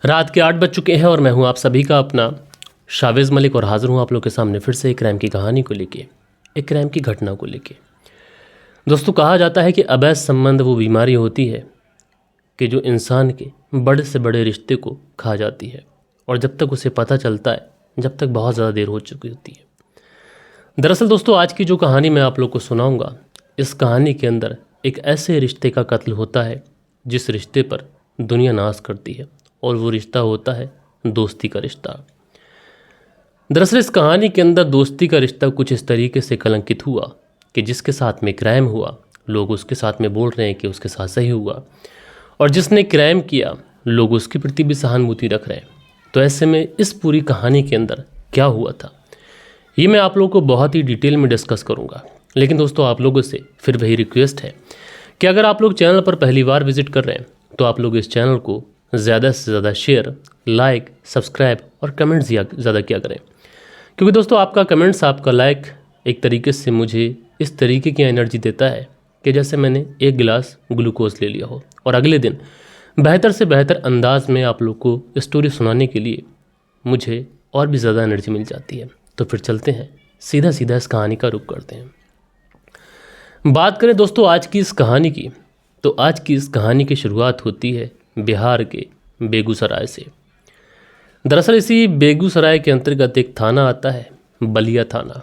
रात के 8 बज चुके हैं और मैं हूं आप सभी का अपना शावेज़ मलिक और हाज़िर हूं आप लोग के सामने फिर से एक क्राइम की कहानी को लेके, एक क्राइम की घटना को लेके। दोस्तों, कहा जाता है कि अवैध संबंध वो बीमारी होती है कि जो इंसान के बड़े से बड़े रिश्ते को खा जाती है और जब तक उसे पता चलता है, जब तक बहुत ज़्यादा देर हो चुकी होती है। दरअसल दोस्तों, आज की जो कहानी मैं आप लोग को सुनाऊंगा, इस कहानी के अंदर एक ऐसे रिश्ते का कत्ल होता है जिस रिश्ते पर दुनिया नाज करती है और वो रिश्ता होता है दोस्ती का रिश्ता। दरअसल इस कहानी के अंदर दोस्ती का रिश्ता कुछ इस तरीके से कलंकित हुआ कि जिसके साथ में क्राइम हुआ, लोग उसके साथ में बोल रहे हैं कि उसके साथ सही हुआ, और जिसने क्राइम किया लोग उसके प्रति भी सहानुभूति रख रहे हैं। तो ऐसे में इस पूरी कहानी के अंदर क्या हुआ था, ये मैं आप लोगों को बहुत ही डिटेल में डिस्कस करूंगा। लेकिन दोस्तों, आप लोगों से फिर वही रिक्वेस्ट है कि अगर आप लोग चैनल पर पहली बार विजिट कर रहे हैं तो आप लोग इस चैनल को ज़्यादा से ज़्यादा शेयर, लाइक, सब्सक्राइब और कमेंट्स ज़्यादा किया करें, क्योंकि दोस्तों आपका कमेंट्स, आपका लाइक एक तरीके से मुझे इस तरीके की एनर्जी देता है कि जैसे मैंने एक गिलास ग्लूकोज ले लिया हो और अगले दिन बेहतर से बेहतर अंदाज में आप लोग को स्टोरी सुनाने के लिए मुझे और भी ज़्यादा एनर्जी मिल जाती है। तो फिर चलते हैं, सीधा सीधा इस कहानी का रुख करते हैं। बात करें दोस्तों आज की इस कहानी की, तो आज की इस कहानी की शुरुआत होती है बिहार के बेगूसराय से। दरअसल इसी बेगूसराय के अंतर्गत एक थाना आता है, बलिया थाना,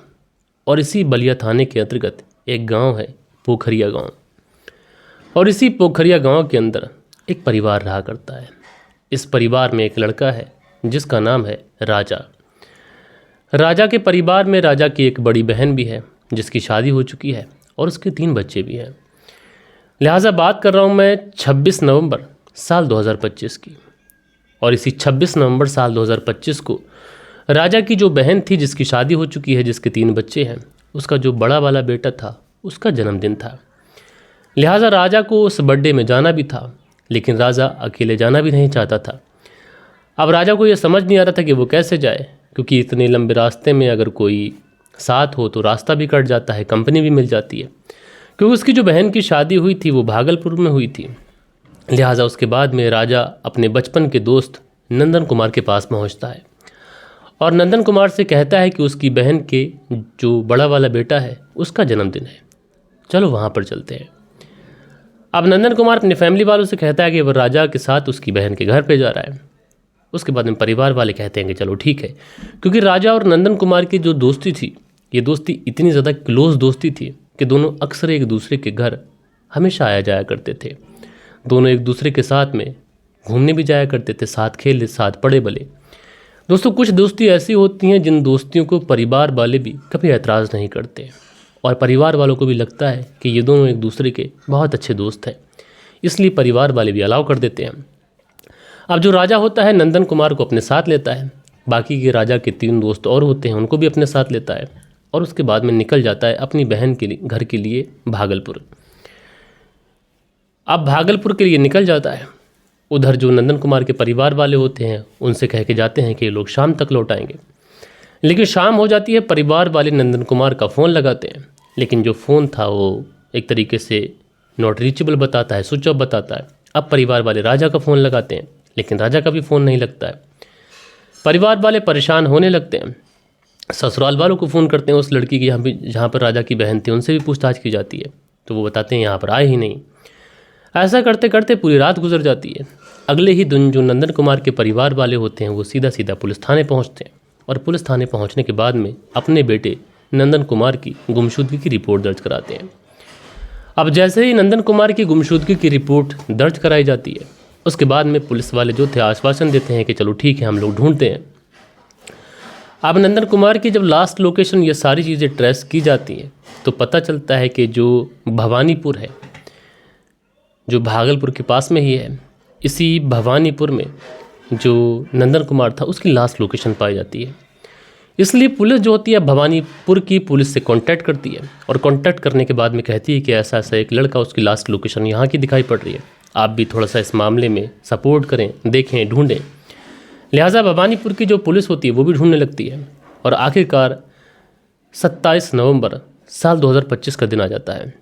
और इसी बलिया थाने के अंतर्गत एक गांव है, पोखरिया गांव। और इसी पोखरिया गांव के अंदर एक परिवार रहा करता है। इस परिवार में एक लड़का है जिसका नाम है राजा। राजा के परिवार में राजा की एक बड़ी बहन भी है जिसकी शादी हो चुकी है और उसके 3 बच्चे भी हैं। लिहाजा बात कर रहा हूँ मैं 26 नवंबर साल 2025 की। और इसी 26 नवंबर साल 2025 को राजा की जो बहन थी जिसकी शादी हो चुकी है, जिसके 3 बच्चे हैं, उसका जो बड़ा वाला बेटा था उसका जन्मदिन था। लिहाजा राजा को उस बर्थडे में जाना भी था, लेकिन राजा अकेले जाना भी नहीं चाहता था। अब राजा को यह समझ नहीं आ रहा था कि वो कैसे जाए, क्योंकि इतने लंबे रास्ते में अगर कोई साथ हो तो रास्ता भी कट जाता है, कंपनी भी मिल जाती है। क्योंकि उसकी जो बहन की शादी हुई थी वो भागलपुर में हुई थी। लिहाजा उसके बाद में राजा अपने बचपन के दोस्त नंदन कुमार के पास पहुंचता है और नंदन कुमार से कहता है कि उसकी बहन के जो बड़ा वाला बेटा है उसका जन्मदिन है, चलो वहाँ पर चलते हैं। अब नंदन कुमार अपने फैमिली वालों से कहता है कि वह राजा के साथ उसकी बहन के घर पे जा रहा है। उसके बाद में परिवार वाले कहते हैं कि चलो ठीक है, क्योंकि राजा और नंदन कुमार की जो दोस्ती थी, ये दोस्ती इतनी ज़्यादा क्लोज दोस्ती थी कि दोनों अक्सर एक दूसरे के घर हमेशा आया जाया करते थे। दोनों एक दूसरे के साथ में घूमने भी जाया करते थे, साथ खेले, साथ पढ़े बले। दोस्तों, कुछ दोस्ती ऐसी होती हैं जिन दोस्तियों को परिवार वाले भी कभी ऐतराज़ नहीं करते और परिवार वालों को भी लगता है कि ये दोनों एक दूसरे के बहुत अच्छे दोस्त हैं, इसलिए परिवार वाले भी अलाउ कर देते हैं। अब जो राजा होता है नंदन कुमार को अपने साथ लेता है, बाकी के राजा के 3 दोस्त और होते हैं उनको भी अपने साथ लेता है और उसके बाद में निकल जाता है अपनी बहन के लिए घर के लिए भागलपुर। अब भागलपुर के लिए निकल जाता है। उधर जो नंदन कुमार के परिवार वाले होते हैं उनसे कह के जाते हैं कि ये लोग शाम तक लौट आएंगे। लेकिन शाम हो जाती है, परिवार वाले नंदन कुमार का फ़ोन लगाते हैं, लेकिन जो फ़ोन था वो एक तरीके से नॉट रीचेबल बताता है, स्विच ऑफ बताता है। अब परिवार वाले राजा का फ़ोन लगाते हैं, लेकिन राजा का भी फ़ोन नहीं लगता है। परिवार वाले परेशान होने लगते हैं, ससुराल वालों को फ़ोन करते हैं उस लड़की की जहाँ पर राजा की बहन थी, उनसे भी पूछताछ की जाती है, तो वो बताते हैं यहाँ पर आए ही नहीं। ऐसा करते करते पूरी रात गुजर जाती है। अगले ही दिन जो नंदन कुमार के परिवार वाले होते हैं वो सीधा सीधा पुलिस थाने पहुंचते हैं और पुलिस थाने पहुंचने के बाद में अपने बेटे नंदन कुमार की गुमशुदगी की रिपोर्ट दर्ज कराते हैं। अब जैसे ही नंदन कुमार की गुमशुदगी की रिपोर्ट दर्ज कराई जाती है, उसके बाद में पुलिस वाले जो थे आश्वासन देते हैं कि चलो ठीक है, हम लोग ढूंढते हैं। अब नंदन कुमार की जब लास्ट लोकेशन ये सारी चीज़ें ट्रेस की जाती हैं तो पता चलता है कि जो भवानीपुर है, जो भागलपुर के पास में ही है, इसी भवानीपुर में जो नंदन कुमार था उसकी लास्ट लोकेशन पाई जाती है। इसलिए पुलिस जो होती है भवानीपुर की पुलिस से कांटेक्ट करती है और कांटेक्ट करने के बाद में कहती है कि ऐसा ऐसा एक लड़का, उसकी लास्ट लोकेशन यहाँ की दिखाई पड़ रही है, आप भी थोड़ा सा इस मामले में सपोर्ट करें, देखें, ढूंढें। लिहाजा भवानीपुर की जो पुलिस होती है वो भी ढूंढने लगती है और आखिरकार 27 नवंबर साल 2025 का दिन आ जाता है।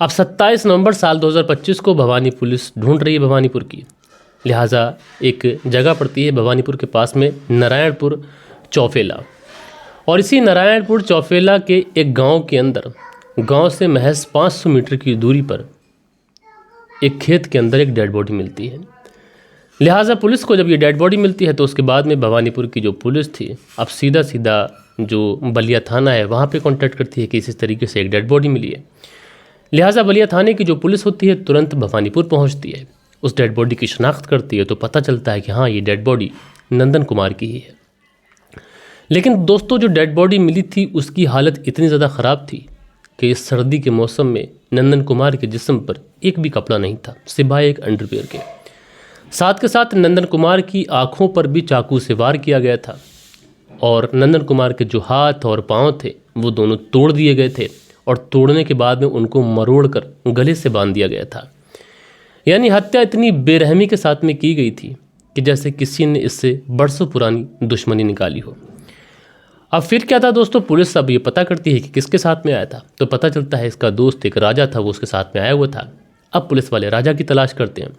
अब 27 नवंबर साल 2025 को भवानी पुलिस ढूंढ रही है भवानीपुर की, लिहाजा एक जगह पड़ती है भवानीपुर के पास में नारायणपुर चौफेला, और इसी नारायणपुर चौफेला के एक गांव के अंदर, गांव से महज 500 मीटर की दूरी पर एक खेत के अंदर एक डेड बॉडी मिलती है। लिहाजा पुलिस को जब ये डेड बॉडी मिलती है तो उसके बाद में भवानीपुर की जो पुलिस थी अब सीधा सीधा जो बलिया थाना है वहाँ पे कांटेक्ट करती है कि इस तरीके से एक डेड बॉडी मिली है। लिहाजा बलिया थाने की जो पुलिस होती है तुरंत भवानीपुर पहुँचती है, उस डेड बॉडी की शिनाख्त करती है तो पता चलता है कि हाँ, ये डेड बॉडी नंदन कुमार की ही है। लेकिन दोस्तों, जो डेड बॉडी मिली थी उसकी हालत इतनी ज़्यादा ख़राब थी कि इस सर्दी के मौसम में नंदन कुमार के जिस्म पर एक भी कपड़ा नहीं था सिवाय एक अंडरवियर के। साथ के साथ नंदन कुमार की आंखों पर भी चाकू से वार किया गया था और नंदन कुमार के जो हाथ और पांव थे वो दोनों तोड़ दिए गए थे और तोड़ने के बाद में उनको मरोड़कर गले से बांध दिया गया था। यानी हत्या इतनी बेरहमी के साथ में की गई थी कि जैसे किसी ने इससे बरसों पुरानी दुश्मनी निकाली हो। अब फिर क्या था दोस्तों, पुलिस अब ये पता करती है कि किसके साथ में आया था, तो पता चलता है इसका दोस्त एक राजा था, वो उसके साथ में आया हुआ था। अब पुलिस वाले राजा की तलाश करते हैं।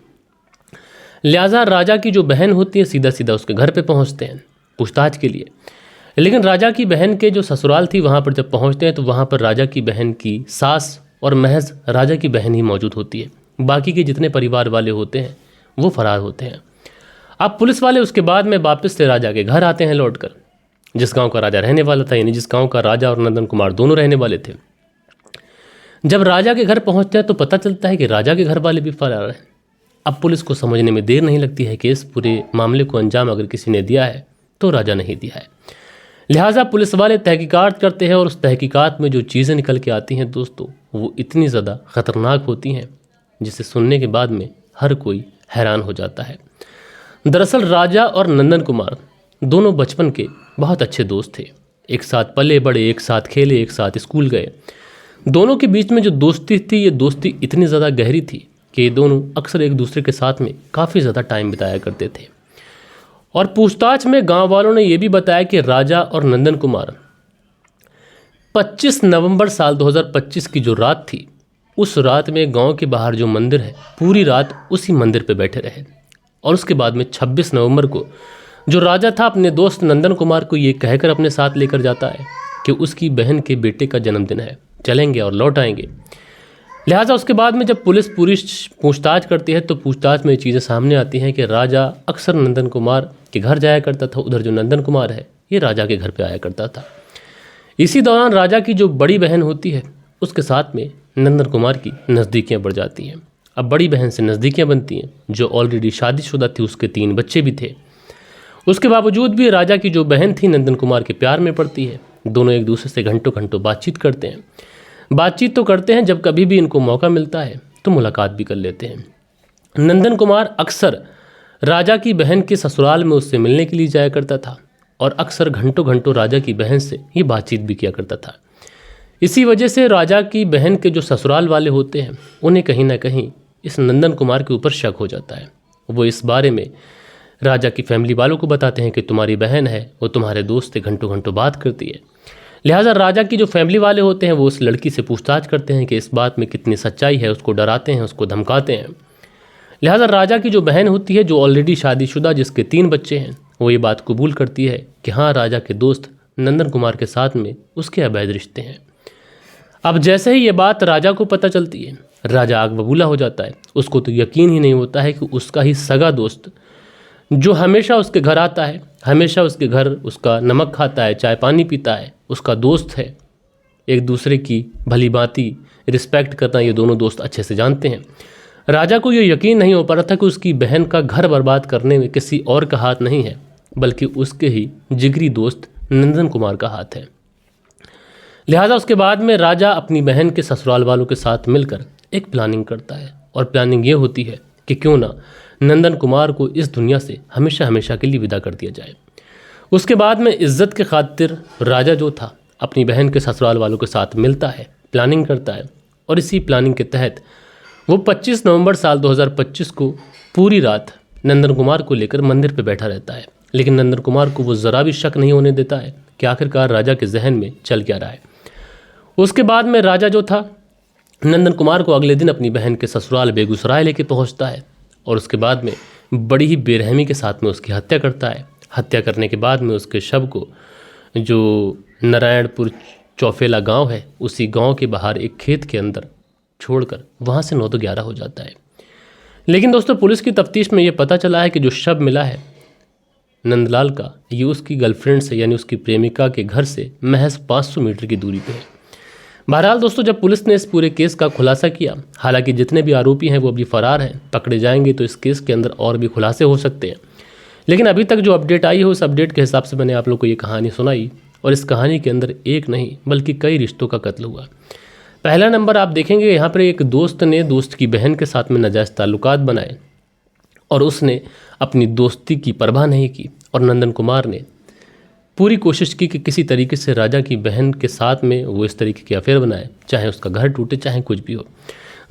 लिहाजा राजा की जो बहन होती है सीधा सीधा उसके घर पे पहुंचते हैं पूछताछ के लिए। लेकिन राजा की बहन के जो ससुराल थी वहाँ पर जब पहुँचते हैं तो वहाँ पर राजा की बहन की सास और महज राजा की बहन ही मौजूद होती है। बाकी के जितने परिवार वाले होते हैं वो फरार होते हैं। अब पुलिस वाले उसके बाद में वापस से राजा के घर आते हैं लौट कर, जिस गांव का राजा रहने वाला था, यानी जिस गांव का राजा और नंदन कुमार दोनों रहने वाले थे। जब राजा के घर पहुंचते हैं तो पता चलता है कि राजा के घर वाले भी फरार हैं। अब पुलिस को समझने में देर नहीं लगती है कि इस पूरे मामले को अंजाम अगर किसी ने दिया है तो राजा नहीं दिया है। लिहाजा पुलिस वाले तहकीकात करते हैं और उस तहकीकात में जो चीज़ें निकल के आती हैं दोस्तों वो इतनी ज़्यादा ख़तरनाक होती हैं जिसे सुनने के बाद में हर कोई हैरान हो जाता है। दरअसल राजा और नंदन कुमार दोनों बचपन के बहुत अच्छे दोस्त थे, एक साथ पले बड़े, एक साथ खेले, एक साथ स्कूल गए। दोनों के बीच में जो दोस्ती थी ये दोस्ती इतनी ज़्यादा गहरी थी कि ये दोनों अक्सर एक दूसरे के साथ में काफ़ी ज़्यादा टाइम बिताया करते थे। और पूछताछ में गांव वालों ने यह भी बताया कि राजा और नंदन कुमार 25 नवंबर साल 2025 की जो रात थी उस रात में गांव के बाहर जो मंदिर है पूरी रात उसी मंदिर पे बैठे रहे। और उसके बाद में 26 नवंबर को जो राजा था अपने दोस्त नंदन कुमार को ये कहकर अपने साथ लेकर जाता है कि उसकी बहन के बेटे का जन्मदिन है, चलेंगे और लौट आएंगे। लिहाजा उसके बाद में जब पुलिस पूरी पूछताछ करती है तो पूछताछ में ये चीज़ें सामने आती हैं कि राजा अक्सर नंदन कुमार के घर जाया करता था। उधर जो नंदन कुमार है ये राजा के घर पे आया करता था। इसी दौरान राजा की जो बड़ी बहन होती है उसके साथ में नंदन कुमार की नज़दीकियाँ बढ़ जाती हैं। अब बड़ी बहन से नज़दीकियाँ बनती हैं, जो ऑलरेडी शादीशुदा थी, उसके 3 बच्चे भी थे। उसके बावजूद भी राजा की जो बहन थी नंदन कुमार के प्यार में पड़ती है। दोनों एक दूसरे से घंटों घंटों बातचीत करते हैं। बातचीत तो करते हैं, जब कभी भी इनको मौका मिलता है तो मुलाकात भी कर लेते हैं। नंदन कुमार अक्सर राजा की बहन के ससुराल में उससे मिलने के लिए जाया करता था और अक्सर घंटों घंटों राजा की बहन से ये बातचीत भी किया करता था। इसी वजह से राजा की बहन के जो ससुराल वाले होते हैं उन्हें कहीं ना कहीं इस नंदन कुमार के ऊपर शक हो जाता है। वो इस बारे में राजा की फैमिली वालों को बताते हैं कि तुम्हारी बहन है, वो तुम्हारे दोस्त से घंटों घंटों बात करती है। लिहाजा राजा की जो फैमिली वाले होते हैं वो उस लड़की से पूछताछ करते हैं कि इस बात में कितनी सच्चाई है, उसको डराते हैं, उसको धमकाते हैं। लिहाजा राजा की जो बहन होती है जो ऑलरेडी शादीशुदा, जिसके 3 बच्चे हैं, वो ये बात कबूल करती है कि हाँ, राजा के दोस्त नंदन कुमार के साथ में उसके अवैध रिश्ते हैं। अब जैसे ही ये बात राजा को पता चलती है राजा आग बबूला हो जाता है। उसको तो यकीन ही नहीं होता है कि उसका ही सगा दोस्त जो हमेशा उसके घर आता है, हमेशा उसके घर उसका नमक खाता है, चाय पानी पीता है, उसका दोस्त है। एक दूसरे की भली भांति रिस्पेक्ट करना ये दोनों दोस्त अच्छे से जानते हैं। राजा को ये यकीन नहीं हो पा रहा था कि उसकी बहन का घर बर्बाद करने में किसी और का हाथ नहीं है, बल्कि उसके ही जिगरी दोस्त नंदन कुमार का हाथ है। लिहाजा उसके बाद में राजा अपनी बहन के ससुराल वालों के साथ मिलकर एक प्लानिंग करता है और प्लानिंग ये होती है कि क्यों ना नंदन कुमार को इस दुनिया से हमेशा हमेशा के लिए विदा कर दिया जाए। उसके बाद में इज्जत के खातिर राजा जो था अपनी बहन के ससुराल वालों के साथ मिलता है, प्लानिंग करता है और इसी प्लानिंग के तहत वो 25 नवंबर साल 2025 को पूरी रात नंदन कुमार को लेकर मंदिर पर बैठा रहता है। लेकिन नंदन कुमार को वो ज़रा भी शक नहीं होने देता है कि आखिरकार राजा के जहन में चल क्या रहा है। उसके बाद में राजा जो था नंदन कुमार को अगले दिन अपनी बहन के ससुराल बेगूसराय लेके पहुंचता है और उसके बाद में बड़ी ही बेरहमी के साथ में उसकी हत्या करता है। हत्या करने के बाद में उसके शव को जो नारायणपुर चौफेला गांव है, उसी गांव के बाहर एक खेत के अंदर छोड़कर वहां से 9 तो 11 हो जाता है। लेकिन दोस्तों पुलिस की तफ्तीश में ये पता चला है कि जो शव मिला है नंदलाल का, ये उसकी गर्लफ्रेंड से यानी उसकी प्रेमिका के घर से महज 500 मीटर की दूरी पे है। बहरहाल दोस्तों जब पुलिस ने इस पूरे केस का खुलासा किया, हालांकि जितने भी आरोपी हैं वो अभी फरार हैं, पकड़े जाएंगे तो इस केस के अंदर और भी खुलासे हो सकते हैं। लेकिन अभी तक जो अपडेट आई है उस अपडेट के हिसाब से मैंने आप लोग को ये कहानी सुनाई, और इस कहानी के अंदर एक नहीं बल्कि कई रिश्तों का कत्ल हुआ। पहला नंबर आप देखेंगे यहाँ पर एक दोस्त ने दोस्त की बहन के साथ में नाजायज़ ताल्लुकात बनाए और उसने अपनी दोस्ती की परवाह नहीं की, और नंदन कुमार ने पूरी कोशिश की कि किसी तरीके से राजा की बहन के साथ में वो इस तरीके की अफेयर बनाए, चाहे उसका घर टूटे चाहे कुछ भी हो।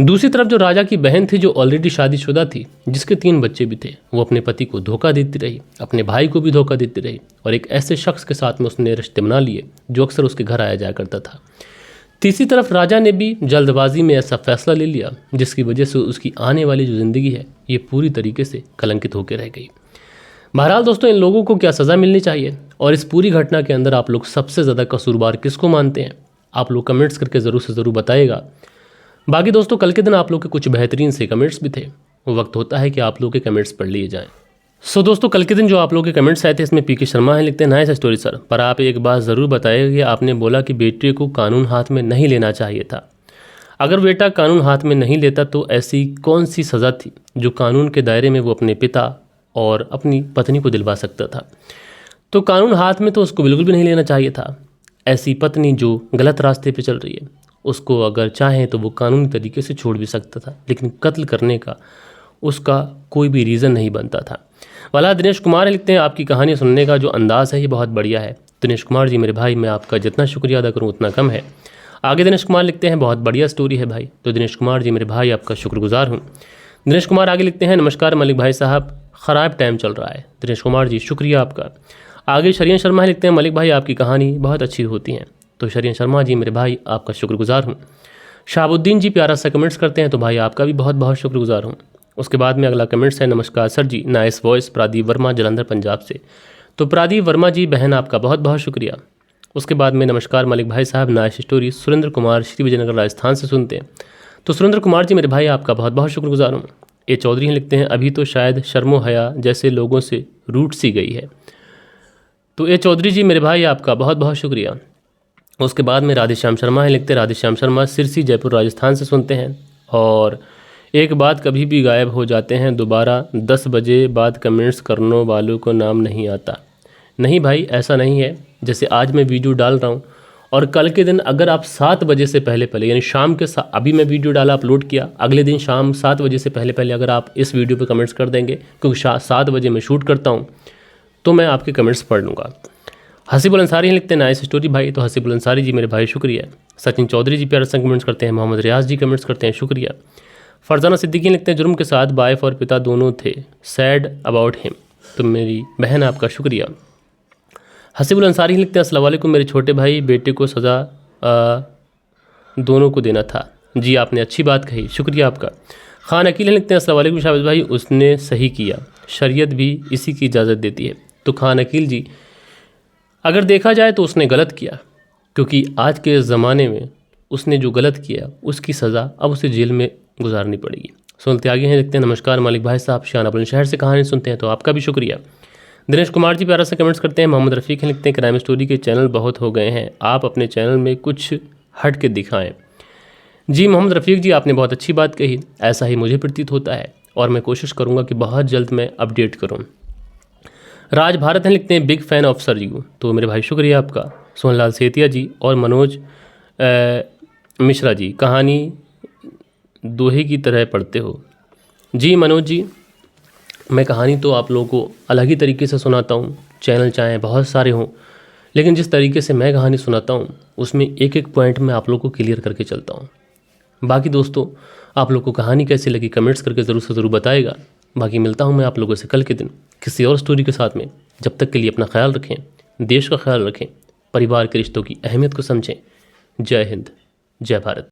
दूसरी तरफ जो राजा की बहन थी, जो ऑलरेडी शादीशुदा थी, जिसके 3 बच्चे भी थे, वो अपने पति को धोखा देती रही, अपने भाई को भी धोखा देती रही, और एक ऐसे शख्स के साथ में उसने रिश्ते बना लिए जो अक्सर उसके घर आया जाया करता था। तीसरी तरफ राजा ने भी जल्दबाजी में ऐसा फैसला ले लिया जिसकी वजह से उसकी आने वाली जो ज़िंदगी है ये पूरी तरीके से कलंकित होकर रह गई। बहरहाल दोस्तों इन लोगों को क्या सज़ा मिलनी चाहिए, और इस पूरी घटना के अंदर आप लोग सबसे ज़्यादा कसूरवार किसको मानते हैं, आप लोग कमेंट्स करके ज़रूर से ज़रूर बताइएगा। बाकी दोस्तों कल के दिन आप लोग के कुछ बेहतरीन से कमेंट्स भी थे, वो वक्त होता है कि आप लोग के कमेंट्स पढ़ लिए जाएँ। सो दोस्तों कल के दिन जो आप लोग के कमेंट्स आए थे इसमें पीके शर्मा है, लिखते हैं नाइस स्टोरी सर, पर आप एक बात ज़रूर बताइए कि आपने बोला कि बेटे को कानून हाथ में नहीं लेना चाहिए था। अगर बेटा कानून हाथ में नहीं लेता तो ऐसी कौन सी सज़ा थी जो कानून के दायरे में वो अपने पिता और अपनी पत्नी को दिलवा सकता था। तो कानून हाथ में तो उसको बिल्कुल भी नहीं लेना चाहिए था। ऐसी पत्नी जो गलत रास्ते पे चल रही है उसको अगर चाहें तो वो कानूनी तरीके से छोड़ भी सकता था, लेकिन कत्ल करने का उसका कोई भी रीज़न नहीं बनता था। वाला दिनेश कुमार लिखते हैं आपकी कहानी सुनने का जो अंदाज़ है ये बहुत बढ़िया है। दिनेश कुमार जी मेरे भाई, मैं आपका जितना शुक्रिया अदा करूँ उतना कम है। आगे दिनेश कुमार लिखते हैं बहुत बढ़िया स्टोरी है भाई। तो दिनेश कुमार जी मेरे भाई आपका शुक्रगुजार हूँ। दिनेश कुमार आगे लिखते हैं नमस्कार मलिक भाई साहब, ख़राब टाइम चल रहा है। दिनेश कुमार जी शुक्रिया आपका। आगे शरियन शर्मा लिखते हैं मलिक भाई आपकी कहानी बहुत अच्छी होती है। तो शरियन शर्मा जी मेरे भाई आपका शुक्रगुजार हूँ। शाहबुद्दीन जी प्यारा सा कमेंट्स करते हैं, तो भाई आपका भी बहुत बहुत शुक्रगुजार हूँ। उसके बाद में अगला कमेंट्स है नमस्कार सर जी, नाइस वॉइस, प्रदीप वर्मा जलंधर पंजाब से। तो प्रदीप वर्मा जी बहन आपका बहुत बहुत शुक्रिया। उसके बाद में नमस्कार मलिक भाई साहब, नाइस स्टोरी, सुरेंद्र कुमार श्री विजयनगर राजस्थान से सुनते हैं। तो सुरेंद्र कुमार जी मेरे भाई आपका बहुत बहुत शुक्रगुजार हूँ। ए चौधरी लिखते हैं अभी तो शायद शर्मो हया जैसे लोगों से रूठ सी गई है। तो ए चौधरी जी मेरे भाई आपका बहुत बहुत शुक्रिया। उसके बाद में राधेश्याम शर्मा है, लिखते हैं राधेश्याम शर्मा सिरसी जयपुर राजस्थान से सुनते हैं। और एक बात कभी भी गायब हो जाते हैं, दोबारा 10 बजे बाद कमेंट्स करने वालों को नाम नहीं आता। नहीं भाई ऐसा नहीं है, जैसे आज मैं वीडियो डाल रहा हूँ और कल के दिन अगर आप 7 बजे से पहले यानी शाम के अभी मैं वीडियो डाला अपलोड किया, अगले दिन शाम 7 बजे से पहले अगर आप इस वीडियो पे कमेंट्स कर देंगे, क्योंकि 7 बजे मैं शूट करता हूँ, तो मैं आपके कमेंट्स पढ़ लूँगा। हसीबुल अंसारी लिखते हैं नाइस स्टोरी भाई। तो हसीबुल अंसारी जी मेरे भाई शुक्रिया। सचिन चौधरी जी प्यारा सा कमेंट्स करते हैं। मोहम्मद रियाज जी कमेंट्स करते हैं, शुक्रिया। फरजाना सिद्दीकी लिखते हैं जुर्म के साथ वाइफ और पिता दोनों थे, सैड अबाउट हिम। तो मेरी बहन आपका शुक्रिया। हसीबुल अंसारी लिखते हैं अस्सलाम वालेकुम, मेरे छोटे भाई बेटे को सज़ा दोनों को देना था। जी आपने अच्छी बात कही, शुक्रिया आपका। खान अकील लिखते हैं अस्सलाम वालेकुम शाबाश भाई, उसने सही किया, शरीयत भी इसी की इजाज़त देती है। तो खान अकील जी अगर देखा जाए तो उसने गलत किया, क्योंकि आज के ज़माने में उसने जो गलत किया उसकी सज़ा अब उसे जेल में गुजारनी पड़ेगी। सुनते आगे हैं, लिखते हैं नमस्कार मालिक भाई साहब, शाना बुलंदशहर से कहानी सुनते हैं, तो आपका भी शुक्रिया। दिनेश कुमार जी प्यारा से कमेंट्स करते हैं। मोहम्मद रफ़ीक लिखते हैं क्राइम स्टोरी के चैनल बहुत हो गए हैं, आप अपने चैनल में कुछ हट के दिखाएं। जी मोहम्मद रफ़ीक जी आपने बहुत अच्छी बात कही, ऐसा ही मुझे प्रतीत होता है और मैं कोशिश करूँगा कि बहुत जल्द मैं अपडेट करूँ। राज भारत हैं, लिखते हैं big fan of sir you. तो मेरे भाई शुक्रिया आपका। सोहनलाल सेतिया जी और मनोज मिश्रा जी, कहानी दोहे की तरह पढ़ते हो। जी मनोज जी, मैं कहानी तो आप लोगों को अलग ही तरीके से सुनाता हूँ, चैनल चाहे बहुत सारे हों, लेकिन जिस तरीके से मैं कहानी सुनाता हूँ उसमें एक एक पॉइंट मैं आप लोगों को क्लियर करके चलता हूँ। बाकी दोस्तों आप लोग को कहानी कैसी लगी कमेंट्स करके ज़रूर से ज़रूर बताएगा। बाकी मिलता हूँ मैं आप लोगों से कल के दिन किसी और स्टोरी के साथ में। जब तक के लिए अपना ख्याल रखें, देश का ख्याल रखें, परिवार के रिश्तों की अहमियत को समझें। जय हिंद, जय भारत।